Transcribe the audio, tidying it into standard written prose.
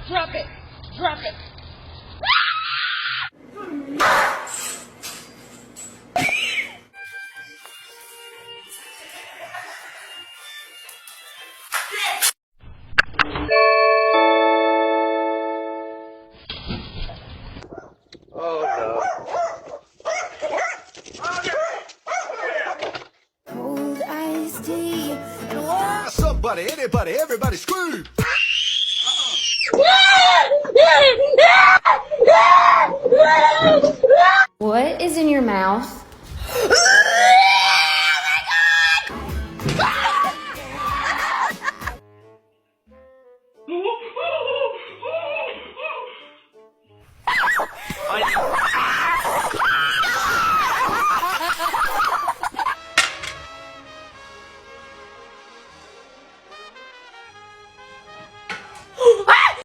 Drop it. Drop it. Oh no. Cold iced tea and warm. Somebody, anybody, everybody scream! What is in your mouth?